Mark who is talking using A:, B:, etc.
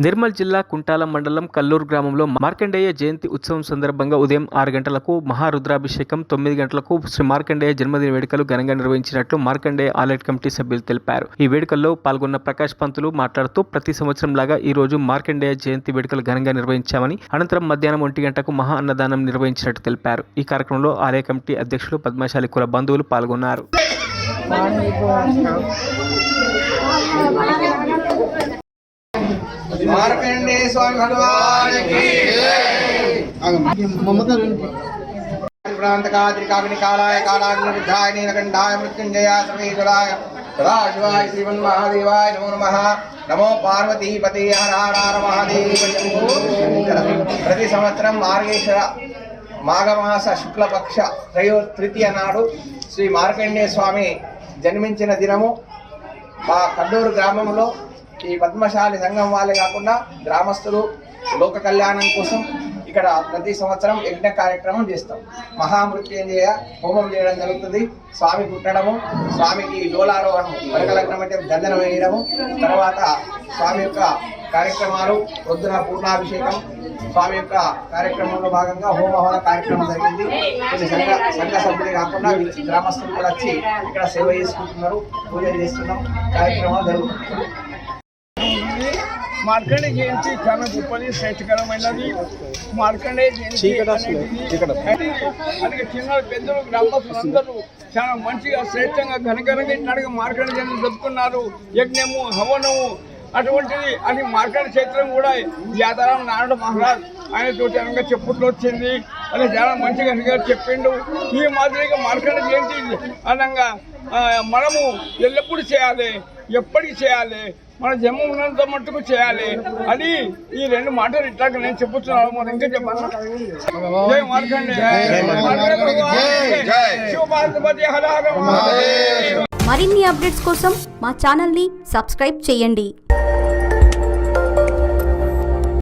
A: నిర్మల్ జిల్లా కుంటాల మండలం కల్లూరు గ్రామంలో మార్కండేయ జయంతి ఉత్సవం సందర్భంగా ఉదయం 6 గంటలకు మహారుద్రాభిషేకం, 9 గంటలకు శ్రీ మార్కండేయ జన్మదిన వేడుకలు ఘనంగా నిర్వహించినట్లు మార్కండేయ ఆలయ కమిటీ సభ్యులు తెలిపారు. ఈ వేడుకల్లో పాల్గొన్న ప్రకాష్ పంతులు మాట్లాడుతూ ప్రతి సంవత్సరం లాగా ఈ రోజు మార్కండేయ జయంతి వేడుకలు ఘనంగా నిర్వహించామని, అనంతరం మధ్యాహ్నం 1 గంటకు మహా అన్నదానం నిర్వహించినట్టు తెలిపారు. ఈ కార్యక్రమంలో ఆలయ కమిటీ అధ్యక్షులు పద్మశాలి కుల బంధువులు పాల్గొన్నారు.
B: మార్కండేయ స్వామి భగవాన్ की प्रांतकाद्रिकाग्निकालाय कालाग्निरुद्धाय नीलकंठाय मृत्युंजयाय सर्वेश्वराय सदाशिवाय श्रीमन्महादेवाय नमो नमः। नमो पार्वतीपते हर हर महादेव। प्रति संवत्सरं मार्गेश्वर माघमास शुक्लपक्ष तृतीय नाడు శ్రీ మార్కండేయ స్వామి జన్మించిన దినము మా కల్లూరు గ్రామంలో ఈ పద్మశాలి సంఘం వాళ్ళే కాకుండా గ్రామస్తులు లోక కళ్యాణం కోసం ఇక్కడ ప్రతి సంవత్సరం యజ్ఞ కార్యక్రమం చేస్తాం. మహామృత్యుంజయ హోమం చేయడం జరుగుతుంది. స్వామి పుట్టడము, స్వామికి డోలారోహణం, వరకలగ్నం అంటే గంధనం వేయడము, తర్వాత స్వామి యొక్క కార్యక్రమాలు, పొద్దున పూర్ణాభిషేకం, స్వామి యొక్క కార్యక్రమంలో భాగంగా హోమహవన కార్యక్రమం జరిగింది. కొన్ని సంఘ సభ్యులే కాకుండా గ్రామస్తులు కూడా వచ్చి ఇక్కడ సేవ చేసుకుంటున్నారు, పూజలు చేస్తున్నాం, కార్యక్రమాలు జరుగుతున్నాయి.
C: మార్కండేయ జయంతి చాలా గొప్పది, శ్రేష్టకరమైనది. మార్కండేయ జయంతి అలాగే చిన్న పెద్దలు గ్రామస్తులు అందరూ చాలా మంచిగా శ్రేష్టంగా ఘనఘనంగా ఇట్లాగా మార్కండేయ జయంతి జరుపుకున్నారు. యజ్ఞము, హవనము అటువంటిది. అది మార్కండేయ క్షేత్రం కూడా యాదారాం నారాయణ మహారాజ్ ఆయన తోటి అనగా చెప్పుట్లో వచ్చింది. అది చాలా మంచిగా చెప్పిండు. ఈ మాదిరిగా మార్కండేయ జయంతి అనగా మనము ఎల్లప్పుడూ చేయాలి, ఎప్పటికీ చేయాలి, మన జన్మ ఉన్నంత మట్టుకు చేయాలి అని ఈ రెండు మాటలు ఇట్లాగ నేను చెప్పుతున్నాను. మనం ఇంకా చెప్పాను. జై మార్కండేయ, శివపార్వతి హర హర.
D: మరిన్ని అప్డేట్స్ కోసం మా ఛానల్ని సబ్స్క్రైబ్ చేయండి.